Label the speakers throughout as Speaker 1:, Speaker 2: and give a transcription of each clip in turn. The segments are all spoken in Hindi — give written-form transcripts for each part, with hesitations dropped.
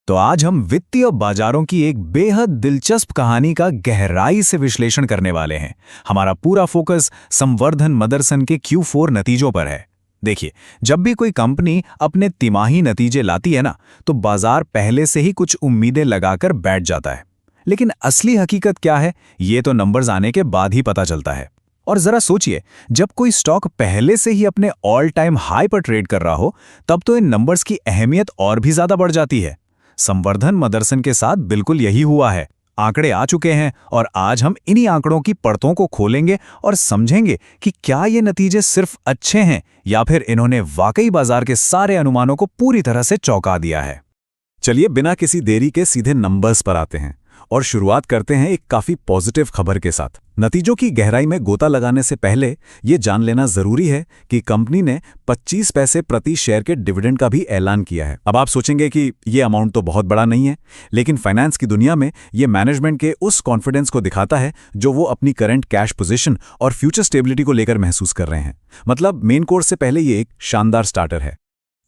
Speaker 1: तो आज हम वित्तीय बाजारों की एक बेहद दिलचस्प कहानी का गहराई से विश्लेषण करने वाले हैं। हमारा पूरा फोकस संवर्धन मदरसन के Q4 नतीजों पर है। देखिए, जब भी कोई कंपनी अपने तिमाही नतीजे लाती है ना, तो बाजार पहले से ही कुछ उम्मीदें लगाकर बैठ जाता है। लेकिन असली हकीकत क्या है, ये तो नंबर्स आने के बाद ही पता चलता है। और जरा सोचिए, जब कोई स्टॉक पहले से ही अपने ऑल टाइम हाई पर ट्रेड कर रहा हो, तब तो इन नंबर्स की अहमियत और भी ज्यादा बढ़ जाती है। संवर्धन मदरसन के साथ बिल्कुल यही हुआ है। आंकड़े आ चुके हैं और आज हम इन्हीं आंकड़ों की परतों को खोलेंगे और समझेंगे कि क्या ये नतीजे सिर्फ अच्छे हैं या फिर इन्होंने वाकई बाजार के सारे अनुमानों को पूरी तरह से चौंका दिया है।
Speaker 2: चलिए बिना किसी देरी के सीधे नंबर्स पर आते हैं और शुरुआत करते हैं एक काफी पॉजिटिव खबर के साथ। नतीजों की गहराई में गोता लगाने से पहले ये जान लेना जरूरी है कि कंपनी ने 25 पैसे प्रति शेयर के डिविडेंड का भी ऐलान किया है। अब आप सोचेंगे कि ये अमाउंट तो बहुत बड़ा नहीं है, लेकिन फाइनेंस की दुनिया में ये मैनेजमेंट के उस कॉन्फिडेंस को दिखाता है जो वो अपनी करंट कैश पोजीशन और फ्यूचर स्टेबिलिटी को लेकर महसूस कर रहे हैं। मतलब मेन कोर्स से पहले ये एक शानदार स्टार्टर है।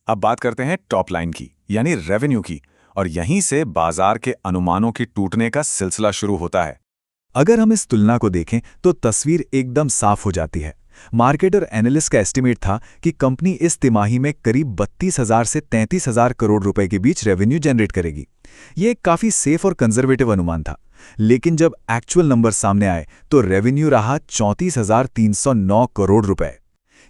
Speaker 3: अब बात करते हैं टॉप लाइन की, यानी रेवेन्यू की, और यहीं से बाजार के अनुमानों की टूटने का सिलसिला शुरू होता है।
Speaker 2: अगर हम इस तुलना को देखें तो तस्वीर एकदम साफ हो जाती है। मार्केट और एनालिस्ट का एस्टिमेट था कि कंपनी इस तिमाही में करीब 32,000 से 33,000 करोड़ रुपए के बीच रेवेन्यू जनरेट करेगी। ये एक काफी सेफ और कंजर्वेटिव अनुमान था, लेकिन जब एक्चुअल नंबर सामने आए तो रेवेन्यू रहा 34,309 करोड़ रुपए।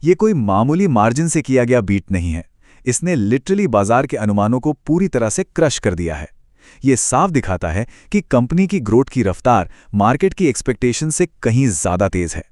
Speaker 2: ये कोई मामूली मार्जिन से किया गया बीट नहीं है। इसने लिटरली बाजार के अनुमानों को पूरी तरह से क्रश कर दिया है। ये साफ दिखाता है कि कंपनी की ग्रोथ की रफ्तार मार्केट की एक्सपेक्टेशन से कहीं ज्यादा तेज है।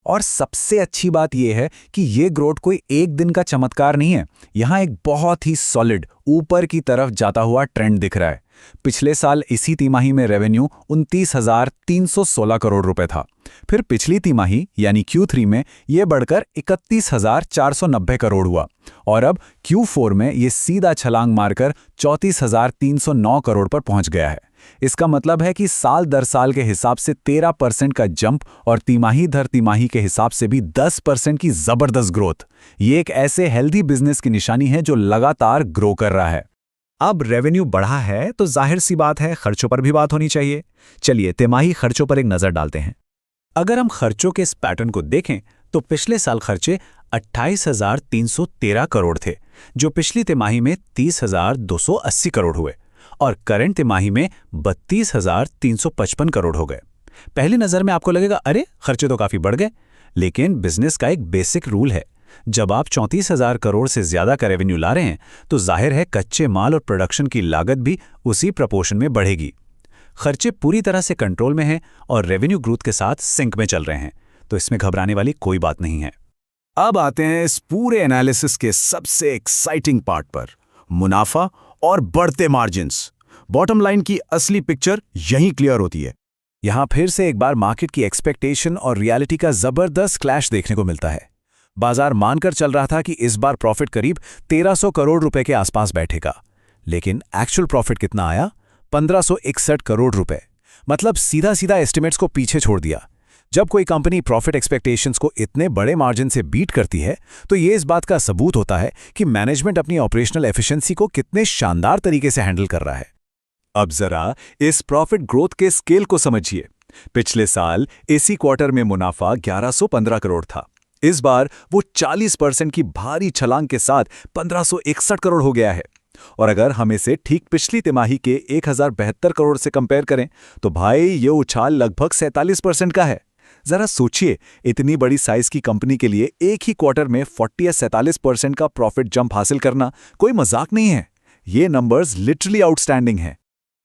Speaker 1: और सबसे अच्छी बात यह है कि ये ग्रोथ कोई एक दिन का चमत्कार नहीं है। यहाँ एक बहुत ही सॉलिड ऊपर की तरफ जाता हुआ ट्रेंड दिख रहा है। पिछले साल इसी तिमाही में रेवेन्यू 29,316 करोड़ रुपए था। फिर पिछली तिमाही यानी Q3 में यह बढ़कर 31,490 करोड़ हुआ और अब Q4 में यह सीधा छलांग मारकर 34,309 करोड़ पर पहुंच गया है। इसका मतलब है कि साल दर साल के हिसाब से 13% का जंप और तिमाही दर तिमाही के हिसाब से भी 10% की जबरदस्त ग्रोथ। ये एक ऐसे हेल्दी बिजनेस की निशानी है जो लगातार ग्रो कर रहा है।
Speaker 4: अब रेवेन्यू बढ़ा है तो जाहिर सी बात है खर्चों पर भी बात होनी चाहिए। चलिए तिमाही खर्चों पर एक नजर डालते हैं। अगर हम खर्चों के इस पैटर्न को देखें तो पिछले साल खर्चे 28,313 करोड़ थे, जो पिछली तिमाही में 30,280 करोड़ हुए और करंट तिमाही में 32,355 करोड़ हो गए। पहली नजर में आपको लगेगा अरे खर्चे तो काफी बढ़ गए, लेकिन बिजनेस का एक बेसिक रूल है, जब आप 34,000 करोड़ से ज्यादा का रेवेन्यू ला रहे हैं तो जाहिर है कच्चे माल और प्रोडक्शन की लागत भी उसी प्रपोर्शन में बढ़ेगी। खर्चे पूरी तरह से कंट्रोल में हैं और रेवेन्यू ग्रोथ के साथ सिंक में चल रहे हैं, तो इसमें घबराने वाली कोई बात नहीं है।
Speaker 2: अब आते हैं इस पूरे एनालिसिस के सबसे एक्साइटिंग पार्ट पर, मुनाफा और बढ़ते मार्जिन्स। बॉटम लाइन की असली पिक्चर यहीं क्लियर होती है। यहां फिर से एक बार मार्केट की एक्सपेक्टेशन और रियलिटी का जबरदस्त क्लैश देखने को मिलता है। बाजार मानकर चल रहा था कि इस बार प्रॉफिट करीब 1,300 करोड़ रुपए के आसपास बैठेगा, लेकिन एक्चुअल प्रॉफिट कितना आया? 1,561 करोड़ रुपए। मतलब सीधा सीधा एस्टिमेट्स को पीछे छोड़ दिया। जब कोई कंपनी प्रॉफिट एक्सपेक्टेशंस को इतने बड़े मार्जिन से बीट करती है तो ये इस बात का सबूत होता है कि मैनेजमेंट अपनी ऑपरेशनल एफिशिएंसी को कितने शानदार तरीके से हैंडल कर रहा है। अब जरा इस प्रॉफिट ग्रोथ के स्केल को समझिए। पिछले साल इसी क्वार्टर में मुनाफा 1,115 करोड़ था। इस बार वो 40% की भारी छलांग के साथ 1,561 करोड़ हो गया है। और अगर हम इसे ठीक पिछली तिमाही के 1,072 करोड़ से कंपेयर करें तो भाई ये उछाल लगभग 47% का है। जरा सोचिए, इतनी बड़ी साइज की कंपनी के लिए एक ही क्वार्टर में 40 या 47% का प्रॉफिट जंप हासिल करना कोई मजाक नहीं है। ये नंबर्स लिटरली आउटस्टैंडिंग हैं।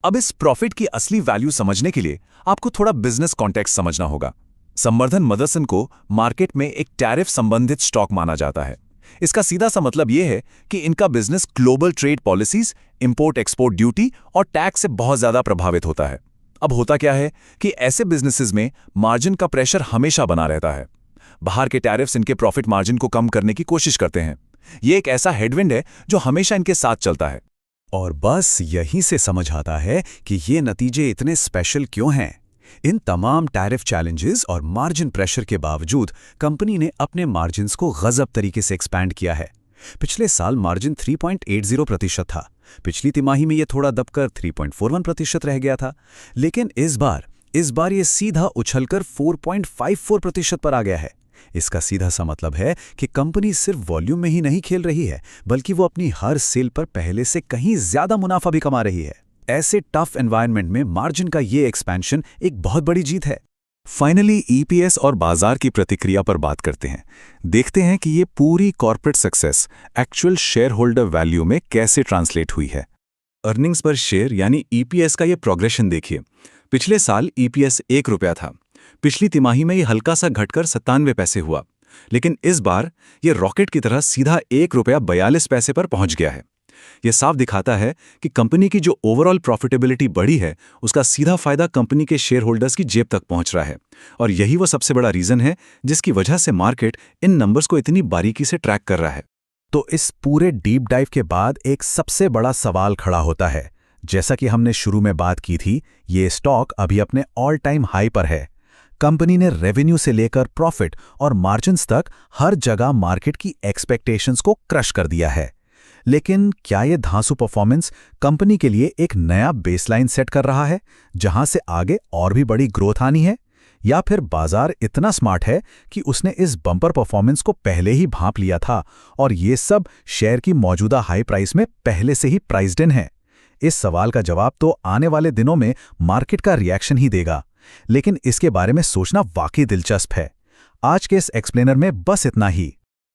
Speaker 2: अब इस प्रॉफिट की असली वैल्यू समझने के लिए आपको थोड़ा बिजनेस कॉन्टेक्स्ट समझना होगा। संवर्धन मदरसन को मार्केट में एक टैरिफ संबंधित स्टॉक माना जाता है। इसका सीधा सा मतलब यह है कि इनका business global trade policies, import export duty और टैक्स से बहुत ज्यादा प्रभावित होता है। अब होता क्या है कि ऐसे बिजनेसेस में मार्जिन का प्रेशर हमेशा बना रहता है। बाहर के टैरिफ्स इनके प्रॉफिट मार्जिन को कम करने की कोशिश करते हैं। यह एक ऐसा हेडविंड है जो हमेशा इनके साथ चलता है।
Speaker 4: और बस यहीं से समझ आता है कि ये नतीजे इतने स्पेशल क्यों हैं। इन तमाम टैरिफ चैलेंजेस और मार्जिन प्रेशर के बावजूद कंपनी ने अपने मार्जिन्स को गजब तरीके से एक्सपैंड किया है। पिछले साल मार्जिन 3.80% था, पिछली तिमाही में ये थोड़ा दबकर 3.41% रह गया था, लेकिन इस बार ये सीधा उछलकर 4.54% पर आ गया है। इसका सीधा सा मतलब है कि कंपनी सिर्फ वॉल्यूम में ही नहीं खेल रही है, बल्कि वो अपनी हर सेल पर पहले से कहीं ज्यादा मुनाफा भी कमा रही है। ऐसे टफ एनवायरनमेंट में मार्जिन का ये एक्सपेंशन एक बहुत बड़ी जीत है।
Speaker 3: फाइनली ईपीएस और बाजार की प्रतिक्रिया पर बात करते हैं। देखते हैं कि ये पूरी corporate success actual share holder value में कैसे ट्रांसलेट हुई है। अर्निंग्स पर शेयर यानी ईपीएस का ये प्रोग्रेशन देखिए। पिछले साल ईपीएस 1 रुपया था। पिछली तिमाही में ये हल्का सा घटकर 97 पैसे हुआ, लेकिन इस बार ये रॉकेट की तरह सीधा 1 रुपया 42 पैसे पर पहुंच गया है। यह साफ दिखाता है कि कंपनी की जो ओवरऑल प्रॉफिटेबिलिटी बढ़ी है, उसका सीधा फायदा कंपनी के शेयर होल्डर्स की जेब तक पहुंच रहा है। और यही वो सबसे बड़ा रीजन है जिसकी वजह से मार्केट इन नंबर्स को इतनी बारीकी से ट्रैक कर रहा है।
Speaker 4: तो इस पूरे डीप डाइव के बाद एक सबसे बड़ा सवाल खड़ा होता है। जैसा कि हमने शुरू में बात की थी, ये स्टॉक अभी अपने ऑल टाइम हाई पर है। कंपनी ने रेवेन्यू से लेकर प्रॉफिट और मार्जिन्स तक हर जगह मार्केट की एक्सपेक्टेशंस को क्रश कर दिया है। लेकिन क्या ये धांसू परफॉर्मेंस कंपनी के लिए एक नया बेसलाइन सेट कर रहा है, जहां से आगे और भी बड़ी ग्रोथ आनी है? या फिर बाजार इतना स्मार्ट है कि उसने इस बम्पर परफॉर्मेंस को पहले ही भांप लिया था और ये सब शेयर की मौजूदा हाई प्राइस में पहले से ही प्राइस्ड इन है? इस सवाल का जवाब तो आने वाले दिनों में मार्केट का रिएक्शन ही देगा, लेकिन इसके बारे में सोचना वाकई दिलचस्प है। आज के इस एक्सप्लेनर में बस इतना ही।